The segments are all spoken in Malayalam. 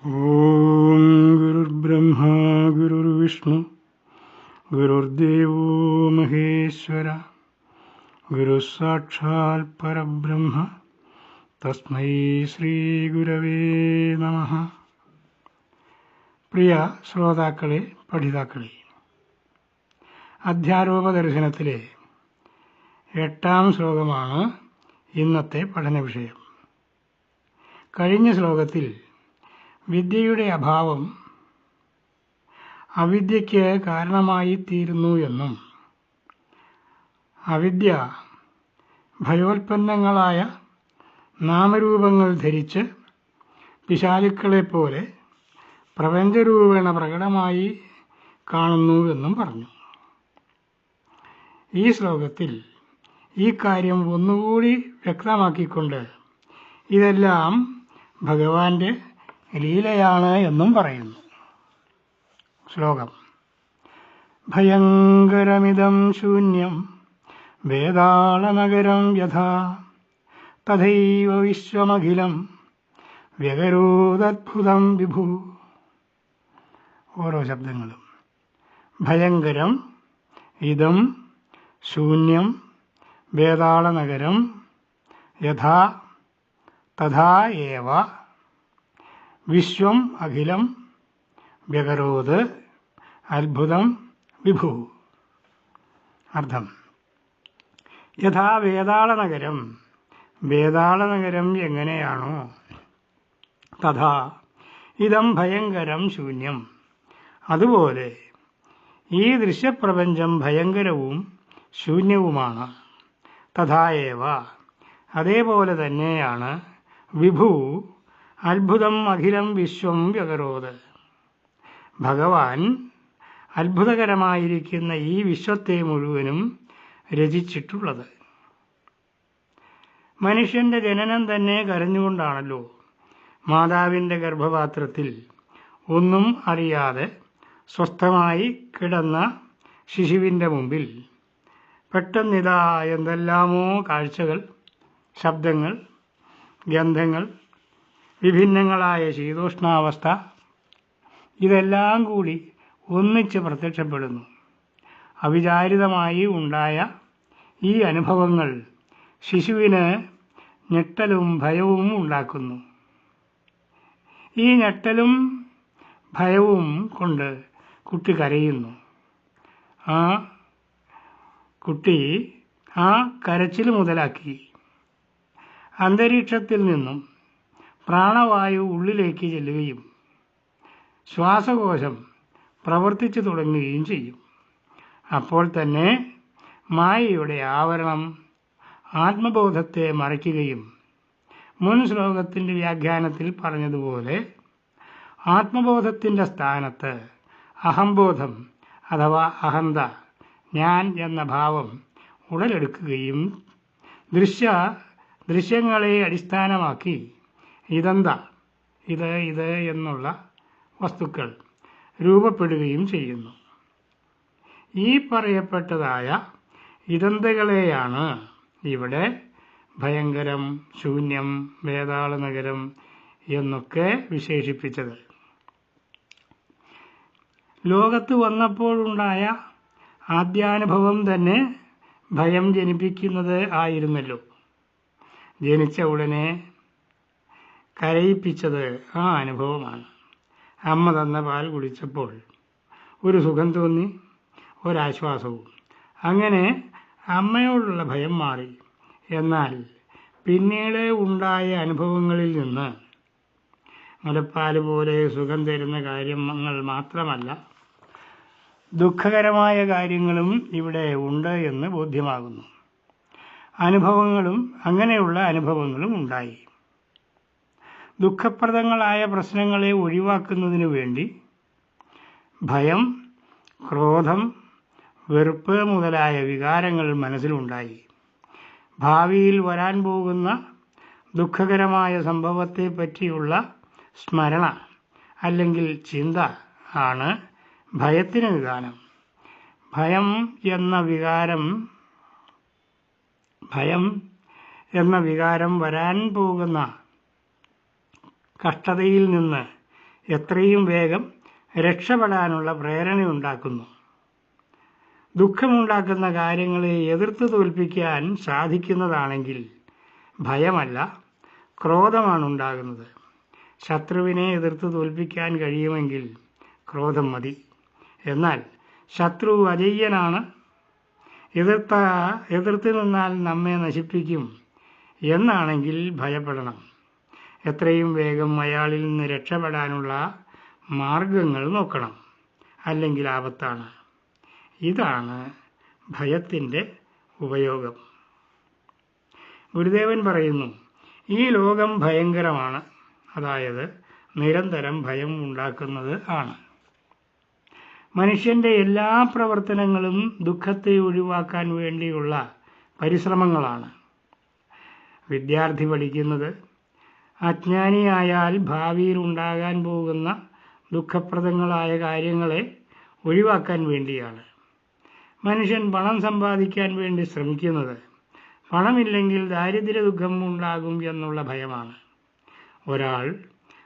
ഓം ഗുരുർബ്രഹ്മ ഗുരുർവിഷ്ണു ഗുരുർദേവോ മഹേശ്വര ഗുരു സാക്ഷാൽ പരബ്രഹ്മ തസ്മൈ ശ്രീ ഗുരവേ നമഃ. പ്രിയ ശ്രോതാക്കളെ, പഠിതാക്കളെ, അധ്യാരോപദർശനത്തിലെ 8-ാം ശ്ലോകമാണ് ഇന്നത്തെ പഠന വിഷയം. കഴിഞ്ഞ ശ്ലോകത്തിൽ വിദ്യയുടെ അഭാവം അവിദ്യയ്ക്ക് കാരണമായി തീരുന്നു എന്നും അവിദ്യ ഭയോൽപ്പന്നങ്ങളായ നാമരൂപങ്ങൾ ധരിച്ച് പിശാചുക്കളെപ്പോലെ പ്രപഞ്ചരൂപേണ പ്രകടമായി കാണുന്നുവെന്നും പറഞ്ഞു. ഈ ശ്ലോകത്തിൽ ഈ കാര്യം ഒന്നുകൂടി വ്യക്തമാക്കിക്കൊണ്ട് ഇതെല്ലാം ഭഗവാന്റെ ലീലയാണ് എന്നും പറയുന്നു. ശ്ലോകം: ഭയങ്കരമിദം ശൂന്യം വേതാളനഗരം യഥാ തഥൈവ വിശ്വമഖിലം വ്യകരോദദ്ഭുതം വിഭു. ഓരോ ശബ്ദങ്ങളും. ഭയങ്കരം ഇദം ശൂന്യം വേതാളനഗരം യഥാ തഥാ ഏവ വിശ്വം അഖിലം വ്യകരോത് അത്ഭുതം വിഭു. അർത്ഥം: യഥാ വേതാളനഗരം, വേതാളനഗരം എങ്ങനെയാണോ, തഥാ ഇദം ഭയങ്കരം ശൂന്യം, അതുപോലെ ഈ ദൃശ്യപ്രപഞ്ചം ഭയങ്കരവും ശൂന്യവുമാണ്. തഥാ ഏവ, അതേപോലെ തന്നെയാണ്, വിഭു അത്ഭുതം അഖിലം വിശ്വം വ്യകരോത്, ഭഗവാൻ അത്ഭുതകരമായിരിക്കുന്ന ഈ വിശ്വത്തെ മുഴുവനും രചിച്ചിട്ടുള്ളത്. മനുഷ്യന്റെ ജനനം തന്നെ കരഞ്ഞുകൊണ്ടാണല്ലോ. മാതാവിൻ്റെ ഗർഭപാത്രത്തിൽ ഒന്നും അറിയാതെ സ്വസ്ഥമായി കിടന്ന ശിശുവിൻ്റെ മുമ്പിൽ പെട്ടെന്നിതാ എന്തെല്ലാമോ കാഴ്ചകൾ, ശബ്ദങ്ങൾ, ഗന്ധങ്ങൾ, വിഭിന്നങ്ങളായ ശീതോഷ്ണാവസ്ഥ, ഇതെല്ലാം കൂടി ഒന്നിച്ച് പ്രത്യക്ഷപ്പെടുന്നു. അവിചാരിതമായി ഉണ്ടായ ഈ അനുഭവങ്ങൾ ശിശുവിന് ഞെട്ടലും ഭയവും ഉണ്ടാക്കുന്നു. ഈ ഞെട്ടലും ഭയവും കൊണ്ട് കുട്ടി കരയുന്നു. കുട്ടി ആ കരച്ചിൽ മുതലാക്കി അന്തരീക്ഷത്തിൽ നിന്നും പ്രാണവായു ഉള്ളിലേക്ക് ചെല്ലുകയും ശ്വാസകോശം പ്രവർത്തിച്ചു തുടങ്ങുകയും ചെയ്യും. അപ്പോൾ തന്നെ മായയുടെ ആവരണം ആത്മബോധത്തെ മറയ്ക്കുകയും മുൻ ശ്ലോകത്തിൻ്റെ വ്യാഖ്യാനത്തിൽ പറഞ്ഞതുപോലെ ആത്മബോധത്തിൻ്റെ സ്ഥാനത്ത് അഹംബോധം അഥവാ അഹന്ത, ഞാൻ എന്ന ഭാവം ഉടലെടുക്കുകയും ദൃശ്യങ്ങളെ അടിസ്ഥാനമാക്കി ഇതെന്താ, ഇത് എന്നുള്ള വസ്തുക്കൾ രൂപപ്പെടുകയും ചെയ്യുന്നു. ഈ പറയപ്പെട്ടതായ ഇതന്തകളെയാണ് ഇവിടെ ഭയങ്കരം, ശൂന്യം, വേതാളനഗരം എന്നൊക്കെ വിശേഷിപ്പിച്ചത്. ലോകത്ത് വന്നപ്പോഴുണ്ടായ ആദ്യാനുഭവം തന്നെ ഭയം ജനിപ്പിക്കുന്നത് ആയിരുന്നല്ലോ. ജനിച്ച ഉടനെ കരയിപ്പിച്ചത് ആ അനുഭവമാണ്. അമ്മ തന്ന പാൽ കുടിച്ചപ്പോൾ ഒരു സുഖം തോന്നി, ഒരാശ്വാസവും. അങ്ങനെ അമ്മയോടുള്ള ഭയം മാറി. എന്നാൽ പിന്നീട് ഉണ്ടായ അനുഭവങ്ങളിൽ നിന്ന് മുലപ്പാൽ പോലെ സുഖം തരുന്ന കാര്യങ്ങൾ മാത്രമല്ല, ദുഃഖകരമായ കാര്യങ്ങളും ഇവിടെ ഉണ്ട് എന്ന് ബോധ്യമാകുന്നു. അങ്ങനെയുള്ള അനുഭവങ്ങളും ഉണ്ടായി. ദുഃഖപ്രദങ്ങളായ പ്രശ്നങ്ങളെ ഒഴിവാക്കുന്നതിനു വേണ്ടി ഭയം, ക്രോധം, വെറുപ്പ് മുതലായ വികാരങ്ങൾ മനസ്സിലുണ്ടായി. ഭാവിയിൽ വരാൻ പോകുന്ന ദുഃഖകരമായ സംഭവത്തെ പറ്റിയുള്ള സ്മരണ അല്ലെങ്കിൽ ചിന്ത ആണ് ഭയത്തിന് നിദാനം. ഭയം എന്ന വികാരം വരാൻ പോകുന്ന കഷ്ടതയിൽ നിന്ന് എത്രയും വേഗം രക്ഷപ്പെടാനുള്ള പ്രേരണയുണ്ടാക്കുന്നു. ദുഃഖമുണ്ടാക്കുന്ന കാര്യങ്ങളെ എതിർത്ത് തോൽപ്പിക്കാൻ സാധിക്കുന്നതാണെങ്കിൽ ഭയമല്ല, ക്രോധമാണ് ഉണ്ടാകുന്നത്. ശത്രുവിനെ എതിർത്ത് തോൽപ്പിക്കാൻ കഴിയുമെങ്കിൽ ക്രോധം മതി. എന്നാൽ ശത്രു അജയ്യനാണ്, എതിർത്ത് നിന്നാൽ നമ്മെ നശിപ്പിക്കും എന്നാണെങ്കിൽ ഭയപ്പെടണം. എത്രയും വേഗം അയാളിൽ നിന്ന് രക്ഷപ്പെടാനുള്ള മാർഗങ്ങൾ നോക്കണം, അല്ലെങ്കിൽ ആപത്താണ്. ഇതാണ് ഭയത്തിൻ്റെ ഉപയോഗം. ഗുരുദേവൻ പറയുന്നു, ഈ ലോകം ഭയങ്കരമാണ്, അതായത് നിരന്തരം ഭയം ഉണ്ടാക്കുന്നത് ആണ്. മനുഷ്യൻ്റെ എല്ലാ പ്രവർത്തനങ്ങളും ദുഃഖത്തെ ഒഴിവാക്കാൻ വേണ്ടിയുള്ള പരിശ്രമങ്ങളാണ്. വിദ്യാർത്ഥി പഠിക്കുന്നത് അജ്ഞാനിയായാൽ ഭാവിയിൽ ഉണ്ടാകാൻ പോകുന്ന ദുഃഖപ്രദങ്ങളായ കാര്യങ്ങളെ ഒഴിവാക്കാൻ വേണ്ടിയാണ്. മനുഷ്യൻ പണം സമ്പാദിക്കാൻ വേണ്ടി ശ്രമിക്കുന്നത് പണമില്ലെങ്കിൽ ദാരിദ്ര്യ ദുഃഖം ഉണ്ടാകും എന്നുള്ള ഭയമാണ്. ഒരാൾ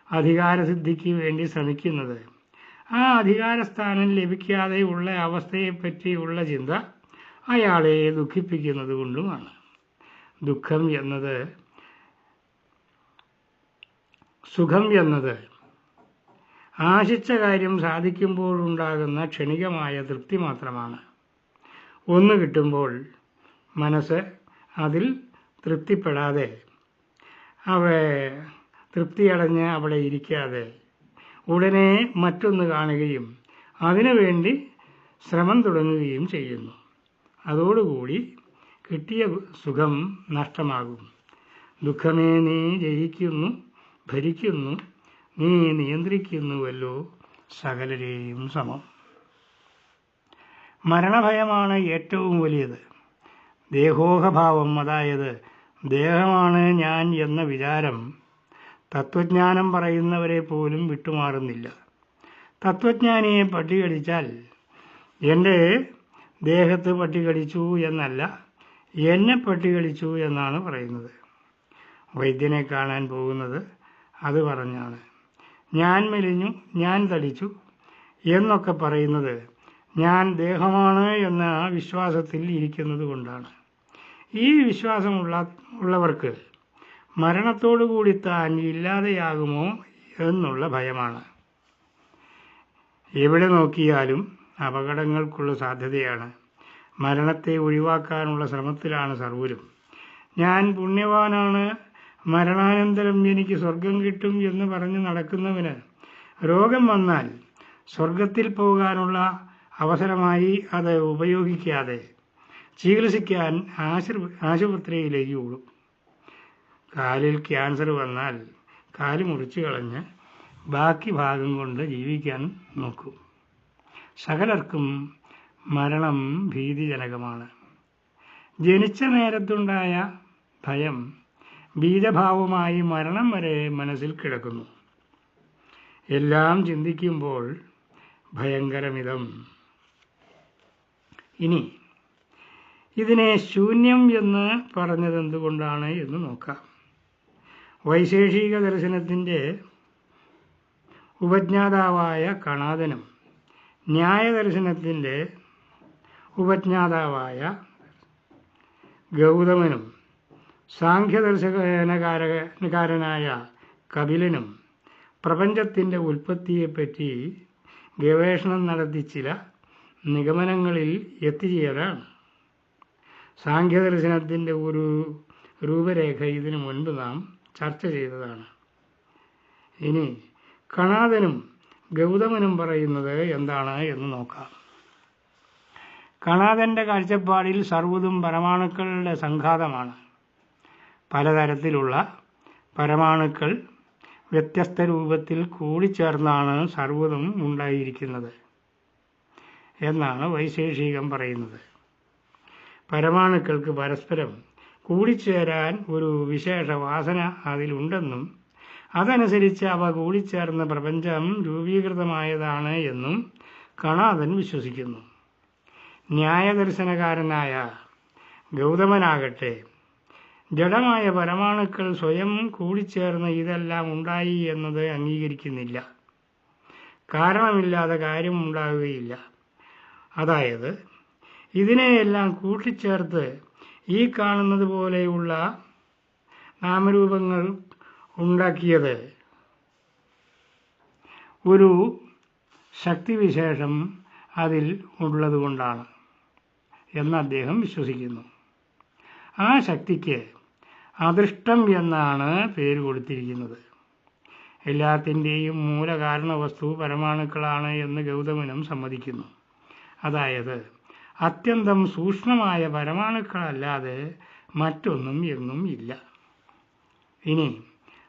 അധികാരസിദ്ധിക്ക് വേണ്ടി ശ്രമിക്കുന്നത് ആ അധികാരസ്ഥാനം ലഭിക്കാതെ ഉള്ള അവസ്ഥയെപ്പറ്റിയുള്ള ചിന്ത അയാളെ ദുഃഖിപ്പിക്കുന്നത് കൊണ്ടുമാണ്. സുഖം എന്നത് ആശിച്ച കാര്യം സാധിക്കുമ്പോഴുണ്ടാകുന്ന ക്ഷണികമായ തൃപ്തി മാത്രമാണ്. ഒന്ന് കിട്ടുമ്പോൾ മനസ്സ് അതിൽ തൃപ്തിപ്പെടാതെ തൃപ്തിയടഞ്ഞ് അവിടെ ഇരിക്കാതെ ഉടനെ മറ്റൊന്ന് കാണുകയും അതിനുവേണ്ടി ശ്രമം തുടങ്ങുകയും ചെയ്യുന്നു. അതോടുകൂടി കിട്ടിയ സുഖം നഷ്ടമാകും. ദുഃഖമേ നീ ജയിക്കുന്നു, ഭരിക്കുന്നു, നീ നിയന്ത്രിക്കുന്നുവല്ലോ സകലരെയും സമം. മരണഭയമാണ് ഏറ്റവും വലിയത്. ദേഹോഹഭാവം, അതായത് ദേഹമാണ് ഞാൻ എന്ന വിചാരം തത്വജ്ഞാനം പറയുന്നവരെ പോലും വിട്ടുമാറുന്നില്ല. തത്വജ്ഞാനിയെ പട്ടി കടിച്ചാൽ എൻ്റെ ദേഹത്ത് പട്ടി കടിച്ചു എന്നല്ല, എന്നെ പട്ടി കടിച്ചു എന്നാണ് പറയുന്നത്. വൈദ്യനെ കാണാൻ പോകുന്നത് അത് പറഞ്ഞാണ്. ഞാൻ മെലിഞ്ഞു, ഞാൻ തടിച്ചു എന്നൊക്കെ പറയുന്നത് ഞാൻ ദേഹമാണ് എന്ന വിശ്വാസത്തിൽ ഇരിക്കുന്നത് കൊണ്ടാണ്. ഈ വിശ്വാസമുള്ളവർക്ക് മരണത്തോടുകൂടി താൻ ഇല്ലാതെയാകുമോ എന്നുള്ള ഭയമാണ്. എവിടെ നോക്കിയാലും അപകടങ്ങൾക്കുള്ള സാധ്യതയാണ്. മരണത്തെ ഒഴിവാക്കാനുള്ള ശ്രമത്തിലാണ് സർവ്വരും. ഞാൻ പുണ്യവാനാണ്, മരണാനന്തരം എനിക്ക് സ്വർഗം കിട്ടും എന്ന് പറഞ്ഞ് നടക്കുന്നവന് രോഗം വന്നാൽ സ്വർഗത്തിൽ പോകാനുള്ള അവസരമായി അത് ഉപയോഗിക്കാതെ ചികിത്സിക്കാൻ ആശുപത്രിയിലേക്ക് ഓടും. കാലിൽ ക്യാൻസർ വന്നാൽ കാല് മുറിച്ചു കളഞ്ഞ് ബാക്കി ഭാഗം കൊണ്ട് ജീവിക്കാൻ നോക്കും. സകലർക്കും മരണം ഭീതിജനകമാണ്. ജനിച്ച നേരത്തുണ്ടായ ഭയം ബീജഭാവമായി മരണം വരെ മനസ്സിൽ കിടക്കുന്നു. എല്ലാം ചിന്തിക്കുമ്പോൾ ഭയങ്കരമിതം. ഇനി ഇതിനെ ശൂന്യം എന്ന് പറഞ്ഞതെന്തുകൊണ്ടാണ് എന്ന് നോക്കാം. വൈശേഷിക ദർശനത്തിൻ്റെ ഉപജ്ഞാതാവായ കണാദനും ന്യായദർശനത്തിൻ്റെ ഉപജ്ഞാതാവായ ഗൗതമനും സാഖ്യദർശനകാരനായ കപിലനും പ്രപഞ്ചത്തിൻ്റെ ഉൽപ്പത്തിയെപ്പറ്റി ഗവേഷണം നടത്തി ചില നിഗമനങ്ങളിൽ എത്തിച്ചേരാണ്. സാഖ്യദർശനത്തിൻ്റെ ഒരു രൂപരേഖ ഇതിനു മുൻപ് നാം ചർച്ച ചെയ്തതാണ്. ഇനി കണാദനും ഗൗതമനും പറയുന്നത് എന്താണ് എന്ന് നോക്കാം. കണാദൻ്റെ കാഴ്ചപ്പാടിൽ സർവ്വതും പരമാണുക്കളുടെ സംഘാതമാണ്. പലതരത്തിലുള്ള പരമാണുക്കൾ വ്യത്യസ്ത രൂപത്തിൽ കൂടിച്ചേർന്നാണ് സർവ്വതും ഉണ്ടായിരിക്കുന്നത് എന്നാണ് വൈശേഷികം പറയുന്നത്. പരമാണുക്കൾക്ക് പരസ്പരം കൂടിച്ചേരാൻ ഒരു വിശേഷ വാസന അതിലുണ്ടെന്നും അതനുസരിച്ച് അവ കൂടിച്ചേർന്ന പ്രപഞ്ചം രൂപീകൃതമായതാണ് എന്നും കണാദൻ വിശ്വസിക്കുന്നു. ന്യായദർശനകാരനായ ഗൗതമനാകട്ടെ ജഡമായ പരമാണുക്കൾ സ്വയം കൂടിച്ചേർന്ന് ഇതെല്ലാം ഉണ്ടായി എന്നത് അംഗീകരിക്കുന്നില്ല. കാരണമില്ലാതെ കാര്യമുണ്ടാകുകയില്ല. അതായത് ഇതിനെയെല്ലാം കൂട്ടിച്ചേർത്ത് ഈ കാണുന്നത് പോലെയുള്ള നാമരൂപങ്ങൾ ഉണ്ടാക്കിയത് ഒരു ശക്തിവിശേഷം അതിൽ ഉള്ളതുകൊണ്ടാണ് എന്ന് അദ്ദേഹം വിശ്വസിക്കുന്നു. ആ ശക്തിക്ക് അദൃഷ്ടം എന്നാണ് പേര് കൊടുത്തിരിക്കുന്നത്. എല്ലാത്തിൻ്റെയും മൂലകാരണ വസ്തു പരമാണുക്കളാണ് എന്ന് ഗൗതമനും സമ്മതിക്കുന്നു. അതായത് അത്യന്തം സൂക്ഷ്മമായ പരമാണുക്കളല്ലാതെ മറ്റൊന്നും എങ്ങും ഇല്ല. ഇനി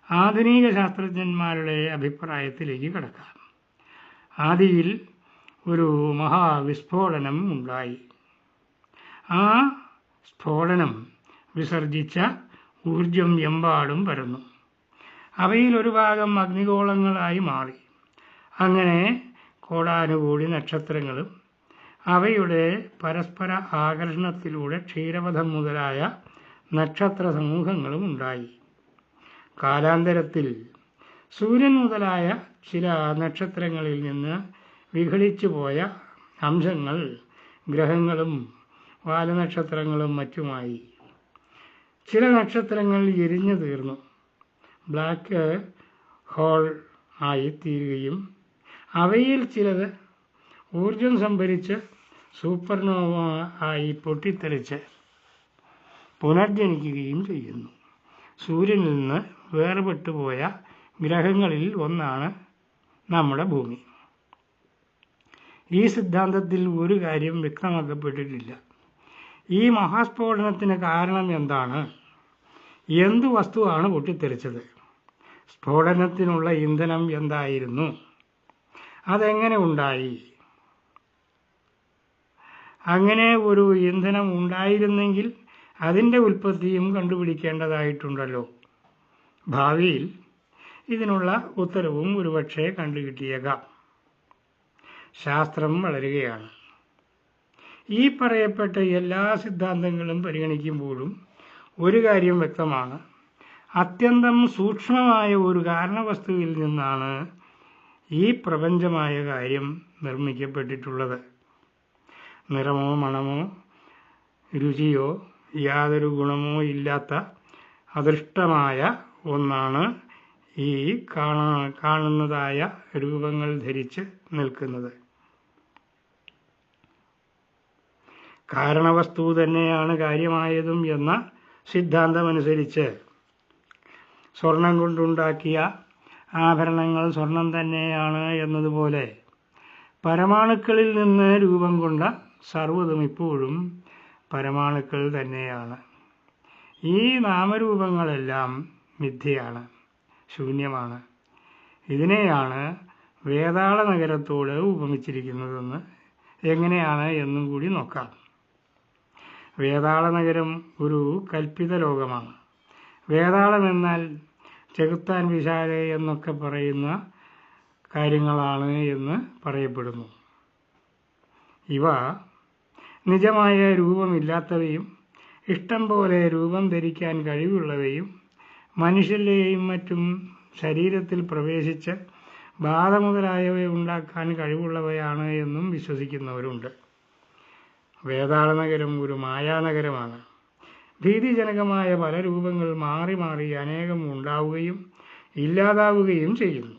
ആധുനിക ശാസ്ത്രജ്ഞന്മാരുടെ അഭിപ്രായത്തിലേക്ക് കടക്കാം. ആദിയിൽ ഒരു മഹാവിസ്ഫോടനം ഉണ്ടായി. ആ സ്ഫോടനം വിസർജിച്ച ഊർജം എമ്പാടും പരന്നു. അവയിൽ ഒരു ഭാഗം അഗ്നിഗോളങ്ങളായി മാറി. അങ്ങനെ കോടാനുകൂടി നക്ഷത്രങ്ങളും അവയുടെ പരസ്പര ആകർഷണത്തിലൂടെ ക്ഷീരപഥം മുതലായ നക്ഷത്ര സമൂഹങ്ങളും ഉണ്ടായി. കാലാന്തരത്തിൽ സൂര്യൻ മുതലായ ചില നക്ഷത്രങ്ങളിൽ നിന്ന് വിഘടിച്ചു പോയ അംശങ്ങൾ ഗ്രഹങ്ങളും വാലനക്ഷത്രങ്ങളും മറ്റുമായി. ചില നക്ഷത്രങ്ങൾ എരിഞ്ഞു തീർന്നു ബ്ലാക്ക് ഹോൾ ആയി തീരുകയും അവയിൽ ചിലത് ഊർജം സംഭരിച്ച് സൂപ്പർനോവ ആയി പൊട്ടിത്തെറിച്ച് പുനർജനിക്കുകയും ചെയ്യുന്നു. സൂര്യനിൽ നിന്ന് വേർപെട്ടു പോയ ഗ്രഹങ്ങളിൽ ഒന്നാണ് നമ്മുടെ ഭൂമി. ഈ സിദ്ധാന്തത്തിൽ ഒരു കാര്യം വ്യക്തമാക്കപ്പെട്ടിട്ടില്ല. ഈ മഹാസ്ഫോടനത്തിന് കാരണം എന്താണ്? എന്തു വസ്തുവാണ് പൊട്ടിത്തെറിച്ചത്? സ്ഫോടനത്തിനുള്ള ഇന്ധനം എന്തായിരുന്നു? അതെങ്ങനെ ഉണ്ടായി? അങ്ങനെ ഒരു ഇന്ധനം ഉണ്ടായിരുന്നെങ്കിൽ അതിൻ്റെ ഉൽപ്പത്തിയും കണ്ടുപിടിക്കേണ്ടതായിട്ടുണ്ടല്ലോ. ഭാവിയിൽ ഇതിനുള്ള ഉത്തരവും ഒരുപക്ഷെ കണ്ടുകിട്ടിയേക്കാം. ശാസ്ത്രം വളരുകയാണ്. ഈ പറയപ്പെട്ട എല്ലാ സിദ്ധാന്തങ്ങളും പരിഗണിക്കുമ്പോഴും ഒരു കാര്യം വ്യക്തമാണ്. അത്യന്തം സൂക്ഷ്മമായ ഒരു കാരണവസ്തുവിൽ നിന്നാണ് ഈ പ്രപഞ്ചമായ കാര്യം നിർമ്മിക്കപ്പെട്ടിട്ടുള്ളത്. നിറമോ മണമോ രുചിയോ യാതൊരു ഗുണമോ ഇല്ലാത്ത അദൃഷ്ടമായ ഒന്നാണ് ഈ കാണുന്നതായ രൂപങ്ങൾ ധരിച്ച് നിൽക്കുന്നത്. കാരണവസ്തു തന്നെയാണ് കാര്യമായതും എന്ന സിദ്ധാന്തമനുസരിച്ച് സ്വർണം കൊണ്ടുണ്ടാക്കിയ ആഭരണങ്ങൾ സ്വർണം തന്നെയാണ് എന്നതുപോലെ പരമാണുക്കളിൽ നിന്ന് രൂപം കൊണ്ട സർവ്വതും ഇപ്പോഴും പരമാണുക്കൾ തന്നെയാണ്. ഈ നാമരൂപങ്ങളെല്ലാം മിഥ്യയാണ്, ശൂന്യമാണ്. ഇതിനെയാണ് വേതാള നഗരത്തോട് ഉപമിച്ചിരിക്കുന്നതെന്ന് എങ്ങനെയാണ് എന്നും കൂടി നോക്കാം. വേതാള നഗരം ഒരു കൽപ്പിത ലോകമാണ്. വേതാളം എന്നാൽ ചെകുത്താൻ വിശാല എന്നൊക്കെ പറയുന്ന കാര്യങ്ങളാണ് എന്ന് പറയപ്പെടുന്നു. ഇവ നിജമായ രൂപമില്ലാത്തവയും ഇഷ്ടം പോലെ രൂപം ധരിക്കാൻ കഴിവുള്ളവയും മനുഷ്യരുടെയും മറ്റും ശരീരത്തിൽ പ്രവേശിച്ച് ബാധ മുതലായവ ഉണ്ടാക്കാൻ കഴിവുള്ളവയാണ് എന്നും വിശ്വസിക്കുന്നവരുണ്ട്. വേതാള നഗരം ഒരു മായാനഗരമാണ്. ഭീതിജനകമായ പല രൂപങ്ങൾ മാറി മാറി അനേകം ഉണ്ടാവുകയും ഇല്ലാതാവുകയും ചെയ്യുന്നു.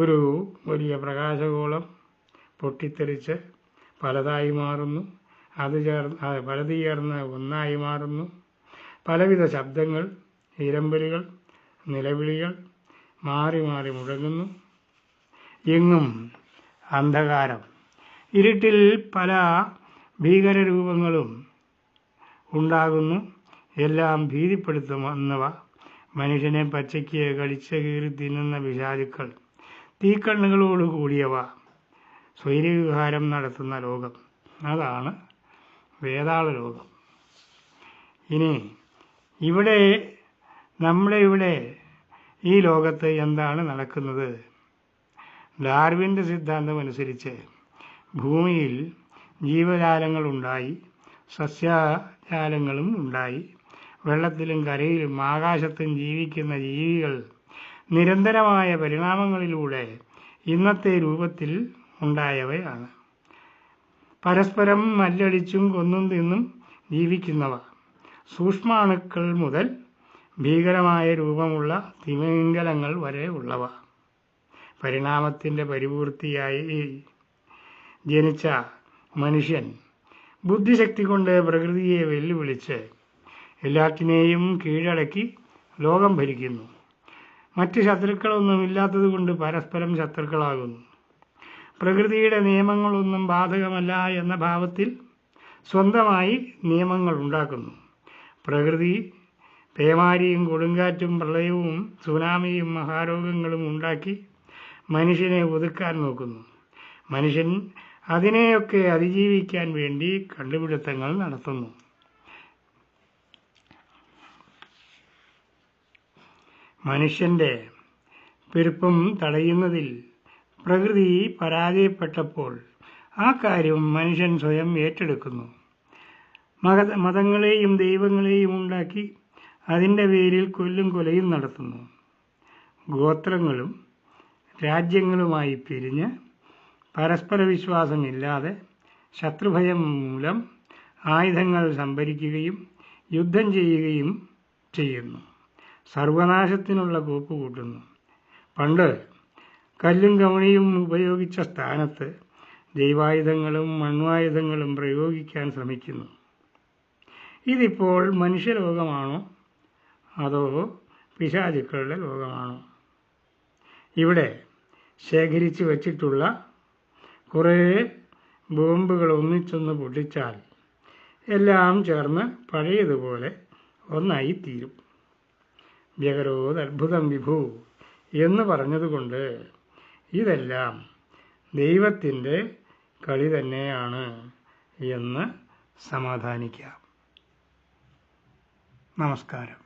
ഒരു വലിയ പ്രകാശഗോളം പൊട്ടിത്തെറിച്ച് പലതായി മാറുന്നു. അത് ചേർന്ന് ഒന്നായി മാറുന്നു. പലവിധ ശബ്ദങ്ങൾ, ഇരമ്പലുകൾ, നിലവിളികൾ മാറി മാറി മുഴങ്ങുന്നു. എങ്ങും അന്ധകാരം. ഇരുട്ടിൽ പല ഭീകരരൂപങ്ങളും ഉണ്ടാകുന്നു. എല്ലാം ഭീതിപ്പെടുത്തുന്നവ. മനുഷ്യനെ പച്ചയ്ക്ക് കടിച്ച് കീറി തിന്നുന്ന പിശാചുക്കൾ, തീക്കണ്ണുകളോട് കൂടിയവ, സ്വൈരവിഹാരം നടത്തുന്ന ലോകം. അതാണ് വേതാള ലോകം. ഇനി നമ്മുടെ ഇവിടെ ഈ ലോകത്ത് എന്താണ് നടക്കുന്നത്? ഡാർവിൻ്റെ സിദ്ധാന്തം അനുസരിച്ച് ഭൂമിയിൽ ജീവജാലങ്ങളുണ്ടായി, സസ്യജാലങ്ങളും ഉണ്ടായി. വെള്ളത്തിലും കരയിലും ആകാശത്തും ജീവിക്കുന്ന ജീവികൾ നിരന്തരമായ പരിണാമങ്ങളിലൂടെ ഇന്നത്തെ രൂപത്തിൽ ഉണ്ടായവയാണ്. പരസ്പരം മല്ലടിച്ചും കൊന്നും തിന്നും ജീവിക്കുന്നവ. സൂക്ഷ്മാണുക്കൾ മുതൽ ഭീകരമായ രൂപമുള്ള തിമിംഗലങ്ങൾ വരെ ഉള്ളവ. പരിണാമത്തിൻ്റെ പരിപൂർത്തിയായി ജനിച്ച മനുഷ്യൻ ബുദ്ധിശക്തി കൊണ്ട് പ്രകൃതിയെ വെല്ലുവിളിച്ച് എല്ലാറ്റിനെയും കീഴടക്കി ലോകം ഭരിക്കുന്നു. മറ്റ് ശത്രുക്കളൊന്നുമില്ലാത്തതുകൊണ്ട് പരസ്പരം ശത്രുക്കളാകുന്നു. പ്രകൃതിയുടെ നിയമങ്ങളൊന്നും ബാധകമല്ല എന്ന ഭാവത്തിൽ സ്വന്തമായി നിയമങ്ങൾ ഉണ്ടാക്കുന്നു. പ്രകൃതി പേമാരിയും കൊടുങ്കാറ്റും പ്രളയവും സുനാമിയും മഹാരോഗങ്ങളും ഉണ്ടാക്കി മനുഷ്യനെ ഒതുക്കാൻ നോക്കുന്നു. മനുഷ്യൻ അതിനെയൊക്കെ അതിജീവിക്കാൻ വേണ്ടി കണ്ടുപിടുത്തങ്ങൾ നടത്തുന്നു. മനുഷ്യൻ്റെ പെരുപ്പം തടയുന്നതിൽ പ്രകൃതി പരാജയപ്പെട്ടപ്പോൾ ആ കാര്യം മനുഷ്യൻ സ്വയം ഏറ്റെടുക്കുന്നു. മതങ്ങളെയും ദൈവങ്ങളെയും ഉണ്ടാക്കി അതിൻ്റെ പേരിൽ കൊല്ലും കൊലയും നടത്തുന്നു. ഗോത്രങ്ങളും രാജ്യങ്ങളുമായി പിരിഞ്ഞ് പരസ്പര വിശ്വാസമില്ലാതെ ശത്രുഭയം മൂലം ആയുധങ്ങൾ സംഭരിക്കുകയും യുദ്ധം ചെയ്യുകയും ചെയ്യുന്നു. സർവനാശത്തിനുള്ള കോപ്പ് കൂട്ടുന്നു. പണ്ട് കല്ലും കവണിയും ഉപയോഗിച്ച സ്ഥാനത്ത് ദൈവായുധങ്ങളും മണ്ണായുധങ്ങളും പ്രയോഗിക്കാൻ ശ്രമിക്കുന്നു. ഇതിപ്പോൾ മനുഷ്യലോകമാണോ അതോ പിശാചുക്കളുടെ ലോകമാണോ? ഇവിടെ ശേഖരിച്ചു വച്ചിട്ടുള്ള കുറേ ബോംബുകൾ ഒന്നിച്ചൊന്ന് പൊട്ടിച്ചാൽ എല്ലാം ചേർന്ന് പഴയതുപോലെ ഒന്നായിത്തീരും. വ്യകരോദത്ഭുതം വിഭു എന്ന് പറഞ്ഞതുകൊണ്ട് ഇതെല്ലാം ദൈവത്തിൻ്റെ കളി തന്നെയാണ് എന്ന് സമാധാനിക്കാം. നമസ്കാരം.